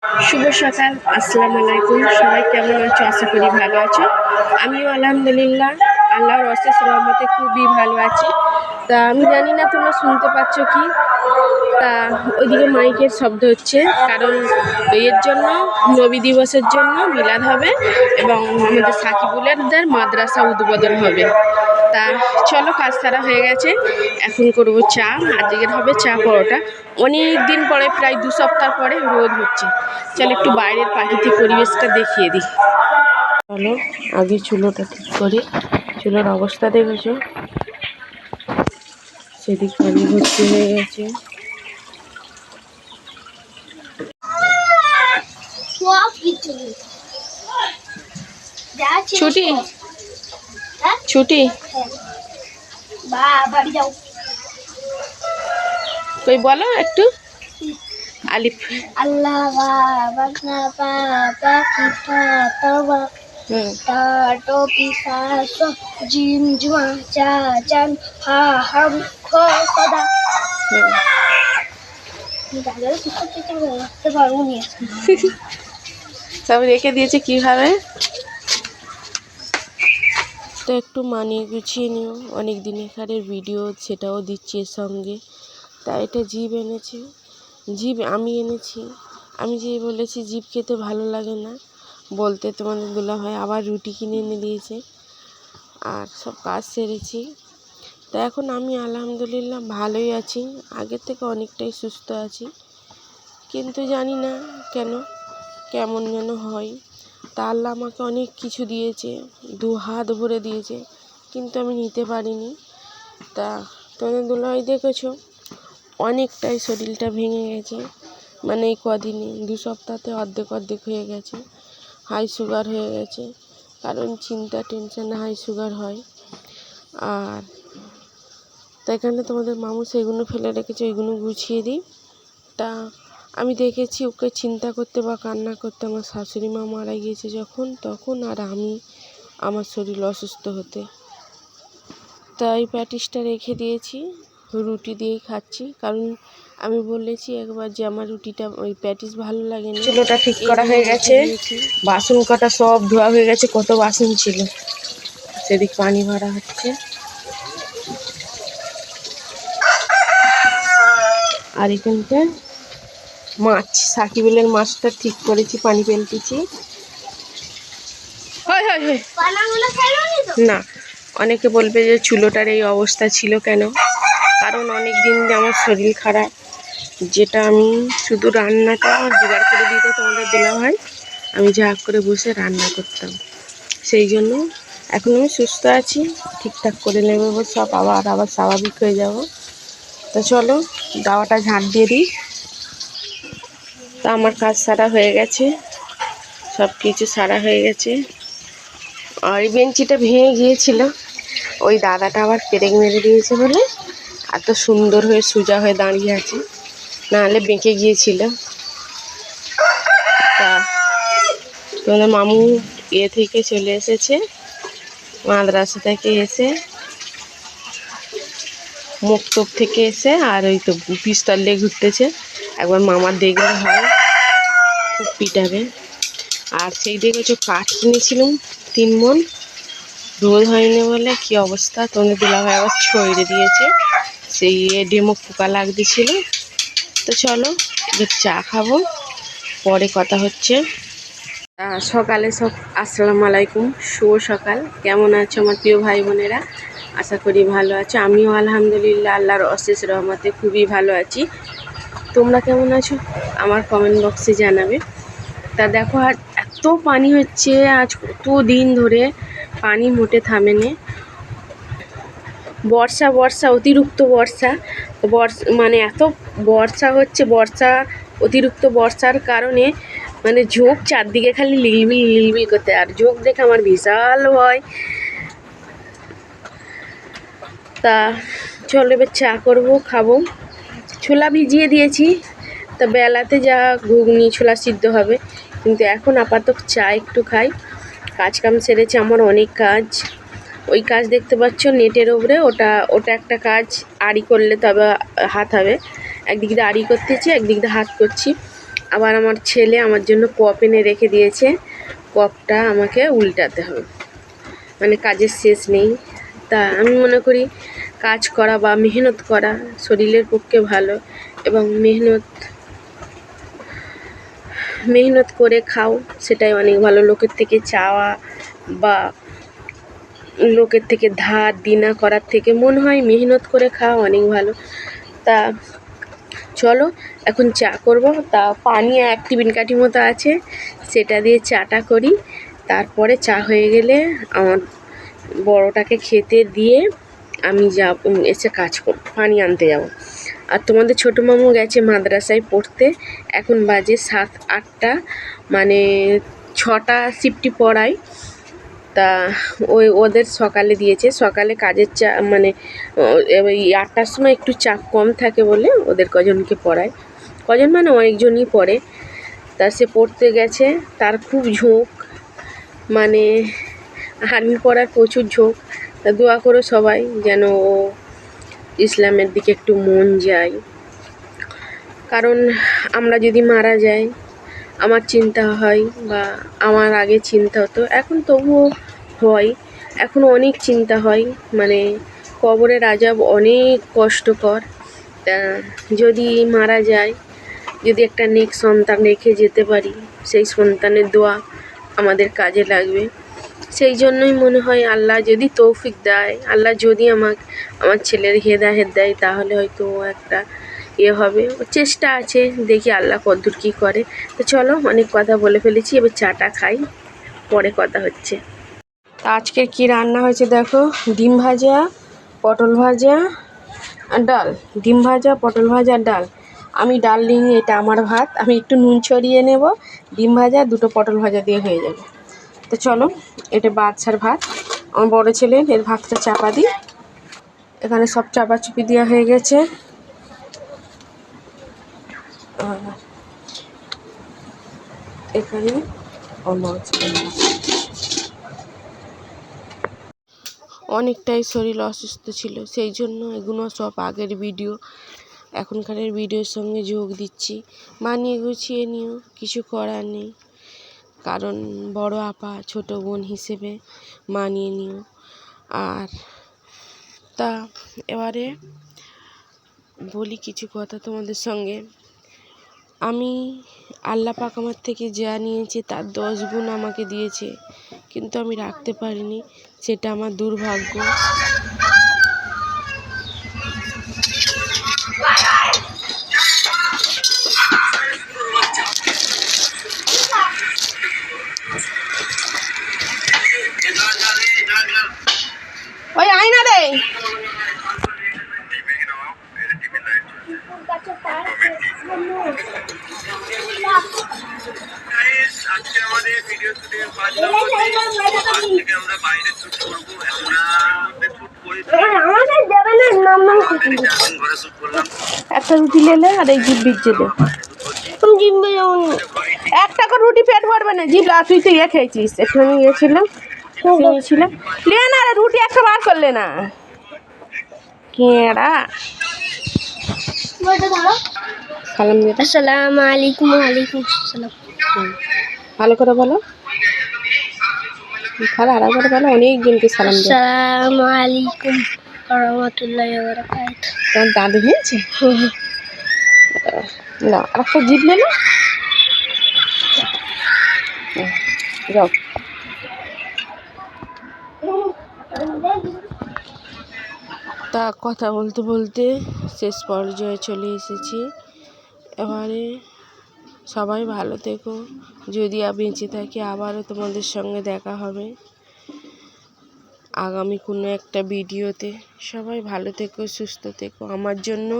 শুভ সকাল, আসসালামু আলাইকুম। সবাই কেমন আছো? আশা করি ভালো আছো। আমিও আলহামদুলিল্লাহ আল্লাহর অশেষ রহমতে খুবই ভালো আছি। তা আমি জানি না তোমরা শুনতে পাচ্ছ কি, তা ওইদিকে মাইকের শব্দ হচ্ছে, কারণ এর জন্য নবী দিবসের জন্য মিলাদ হবে এবং আমাদের সাকিবুলেরদের মাদ্রাসা উদ্বোধন হবে। তা চলো, কাজ সারা হয়ে গেছে, এখন করবো চা। আজকের হবে চা পরোটা। অনেক দিন পরে, প্রায় 2 সপ্তাহ পরে রোদ হচ্ছে। চলো একটু বাইরের প্রাকৃতিক পরিবেশটা দেখিয়ে দিই। চলো আগে চুলোটা ঠিক করি। চুলোর অবস্থা দেখেছো, সেদিক পানি ভর্তি হয়ে গেছে। ছুটি ছুটি কই বলো একটু। আলিফ আল্লাহ জিম জুয়া চা চান হা হাম খ সদা সব রেখে দিয়েছে কিভাবে। তো একটু মানিয়ে গুছিয়ে নিও, অনেক দিনেকারের ভিডিও, সেটাও দিচ্ছি এর সঙ্গে। তা এটা জিভ এনেছে, জিভ আমি এনেছি। আমি যে বলেছি জিভ খেতে ভালো লাগে না বলতে, তোমাদের দুলাভাই আবার রুটি কিনে এনে দিয়েছে। আর সব কাজ সেরেছি। তা এখন আমি আলহামদুলিল্লাহ ভালোই আছি, আগের থেকে অনেকটাই সুস্থ আছি। কিন্তু জানি না কেন কেমন যেন হয়। তা আল্লাহ আমাকে অনেক কিছু দিয়েছে, 2 হাত ভরে দিয়েছে, কিন্তু আমি নিতে পারিনি। তা তোমাদের দুলাভাই দেখেছো অনেকটাই শরীরটা ভেঙে গেছে, মানে এই কদিনে 2 সপ্তাহতে অর্ধেক হয়ে গেছে। হাই সুগার হয়ে গেছে, কারণ চিন্তা টেনশানে হাই সুগার হয়। আর তাই এখানে তোমাদের মামু সেগুলো ফেলে রেখেছে, ওইগুলো গুছিয়ে দিই। তা আমি দেখেছি ওকে চিন্তা করতে বা কান্না করতে আমার শাশুড়ি মা মারা গিয়েছে যখন, তখন, আর আমি আমার শরীর অসুস্থ হতে। তাই প্যাটিসটা রেখে দিয়েছি, রুটি দিয়েই খাচ্ছি। কারণ আমি বলেছি একবার যে আমার রুটিটা ওই প্যাটিস ভালো লাগে না। চুলোটা ঠিক করা হয়ে গেছে, বাসন কটা সব ধোয়া হয়ে গেছে, কত বাসন ছিল। সেদিক পানি ভরা হচ্ছে। আর এখানটা মাছ, সাকিবুলের মাছটা ঠিক করেছি, পানি ফেলতেছি। না, অনেকে বলবে যে চুলোটার এই অবস্থা ছিল কেন, কারণ অনেক দিন আমার শরীর খারাপ, যেটা আমি শুধু রান্নাটা জোগাড় করে দিতে তোমাদের দিলাম হয়, আমি যা করে বসে রান্না করতাম। সেই জন্য এখন আমি সুস্থ আছি, ঠিকঠাক করে নেবো সব, আবার স্বাভাবিক হয়ে যাব। তো চলো দাওয়াটা ঝাঁট দিয়ে দিই। তা আমার কাজ সারা হয়ে গেছে, সব কিছু সারা হয়ে গেছে। আর এই বেঞ্চিটা ভেঙে গিয়েছিল, ওই দাদাটা আবার পেরেক মেরে দিয়েছে বলে এত সুন্দর হয়ে সোজা হয়ে দাঁড়িয়ে আছে, নাহলে বেঁকে গিয়েছিল। তা তোমাদের মামু থেকে চলে এসেছে, মাদ্রাসা থেকে এসে, মুক্তব থেকে এসে, আর ওই তো পিস্তল দিয়ে ঘুরতেছে। একবার মামার দেখলে হয়, খুব পিটাবে। আর সেই দেখেছো কাঠ কিনেছিলাম 3 মণ, রোদ হয়নি বলে কি অবস্থা। তোমাদের দুলাভাই আবার ছড়িয়ে দিয়েছে, সেই ডেমো পোকা লাগতেছিল। তো চলো এবার চা খাবো, পরে কথা হচ্ছে। সকালে সব আসসালামু আলাইকুম, শুভ সকাল। কেমন আছো আমার প্রিয় ভাই বোনেরা? আশা করি ভালো আছো। আমিও আলহামদুলিল্লাহ আল্লাহর অশেষ রহমতে খুবই ভালো আছি। তোমরা কেমন আছো আমার কমেন্ট বক্সে জানাবে। তা দেখো আর এত পানি হচ্ছে, আজ কত দিন ধরে পানি মোটে থামেনি। বর্ষা অতিরিক্ত বর্ষা, মানে এত বর্ষা হচ্ছে, অতিরিক্ত বর্ষার কারণে মানে ঝোঁক চারদিকে খালি লিলবিল করতে। আর ঝোঁক দেখে আমার বিশাল ভয়। তা চলো এবার চা করবো, খাবো। ছোলা ভিজিয়ে দিয়েছি, তা বেলাতে যা ঘুগনি ছোলা সিদ্ধ হবে, কিন্তু এখন আপাতত চা একটু খাই। কাজ কাম সেরেছে, আমার অনেক কাজ। ওই কাজ দেখতে পাচ্ছ নেটের ওপরে, ওটা একটা কাজ, আড়ি করলে তবে হাত হবে। একদিক দিয়ে আড়ি করতেছি, একদিক দিয়ে হাত করছি। আবার আমার ছেলে আমার জন্য কপ এনে রেখে দিয়েছে, কপটা আমাকে উল্টাতে হবে, মানে কাজের শেষ নেই। তা আমি মনে করি কাজ করা বা মেহনত করা শরীরের পক্ষে ভালো, এবং মেহনত করে খাও সেটাই অনেক ভালো। লোকের থেকে চাওয়া বা লোকের থেকে ধার দিনা করার থেকে মনে হয় মেহনত করে খাওয়া অনেক ভালো। তা চলো এখন চা করব। তা পানি 1 টিফিন কাঠি মতো আছে, সেটা দিয়ে চাটা করি। তারপরে চা হয়ে গেলে আমার বড়টাকে খেতে দিয়ে আমি এসে কাজ করব, পানি আনতে যাব। আর তোমাদের ছোটো মামু গেছে মাদ্রাসায় পড়তে, এখন বাজে 7-8টা, মানে 6টা শিফটই পড়ায়। তা ওদের সকালে দিয়েছে, সকালে কাজের চাপ, মানে ওই 8টার সময় একটু চাপ কম থাকে বলে ওদের কজনকে পড়ায়, কজন মানে অনেকজনই পড়ে। তা সে পড়তে গেছে, তার খুব ঝোঁক, মানে আর্মি পড়ার প্রচুর ঝোঁক। তা দোয়া করো সবাই যেন ও ইসলামের দিকে একটু মন যায়, কারণ আমরা যদি মারা যাই আমার চিন্তা হয়, বা আমার আগে চিন্তা হতো, এখন তবুও হয়, এখন অনেক চিন্তা হয়, মানে কবরের আযাব অনেক কষ্টকর। তা যদি মারা যায়, যদি একটা নেক সন্তান রেখে যেতে পারি, সেই সন্তানের দোয়া আমাদের কাজে লাগবে। সেই জন্যই মনে হয় আল্লাহ যদি তৌফিক দেয়, আল্লাহ যদি আমার ছেলের হেদায়েত দেয়, তাহলে হয়তো ও একটা হবে, ও চেষ্টা আছে, দেখি আল্লাহ কদ্দূর কী করে। তো চলো, অনেক কথা বলে ফেলেছি, এবার চাটা খাই, পরে কথা হচ্ছে। তা আজকের কী রান্না হয়েছে দেখো, ডিম ভাজা, পটল ভাজা আর ডাল। ডিম ভাজা, পটল ভাজা আর ডাল। আমি ডাল নিয়ে, এটা আমার ভাত, আমি একটু নুন ছড়িয়ে নেব, ডিম ভাজা 2টো পটল ভাজা দিয়ে হয়ে যাবে। তো চলো, এটা বাচ্চার ভাত, আমার বড় ছেলে, এর ভাতটা চাপা দিই। এখানে সব চাপাচুপি দেওয়া হয়ে গেছে। আর এখানে অনেকটাই শরীর অসুস্থ ছিল, সেই জন্য এগুলো সব আগের ভিডিও, এখনকারের ভিডিওর সঙ্গে যোগ দিচ্ছি। মানিয়ে গুছিয়ে নিও, কিছু করার নেই, কারণ বড় আপা ছোট বোন হিসেবে মানিয়ে নিও। আর তা এবারে বলি কিছু কথা তোমাদের সঙ্গে। আমি আল্লাহ পাক আমার থেকে যা নিয়েছে তার 10 গুণ আমাকে দিয়েছে, কিন্তু আমি রাখতে পারিনি, সেটা আমার দুর্ভাগ্য। ওই আয়না রে, আজকে আমাদের ভিডিও শুটে আমরা বাইরে শুট করবো, শুট করে ঘরে শুট করলাম। একটা রুটি লেলে আর এই জিভ ভিজে দে। একটা করে রুটি পেট ভরবে না, জিভ তুই তো খেয়েছিস, একটু আমি ছিলাম, ছিলাম লে না রে, রুটি একটা বার করলে না কেড়া। সালাম দিয়ে দাও। আসসালামু আলাইকুম। ওয়ালাইকুম আসসালাম। ভালো করে বলো, ভালো আরো করে বলো, অনেকজনকে সালাম দাও। আসসালামু আলাইকুম ওয়া রাহমাতুল্লাহি ওয়া বারাকাতুহু। তোমার দাদু হয়েছে না, আর একটা জিভ নে না, যাও। তা কথা বলতে বলতে শেষ পর্যায়ে চলে এসেছি। এবারে সবাই ভালো থেকো, যদি বেঁচে থাকি আবারও তোমাদের সঙ্গে দেখা হবে আগামী কোনো একটা ভিডিওতে। সবাই ভালো থেকো, সুস্থ থেকো, আমার জন্য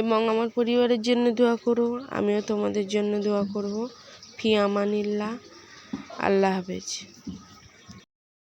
এবং আমার পরিবারের জন্য দোয়া করো, আমিও তোমাদের জন্য দোয়া করব। ফি আমানিল্লাহ, আল্লাহ হাফেজ।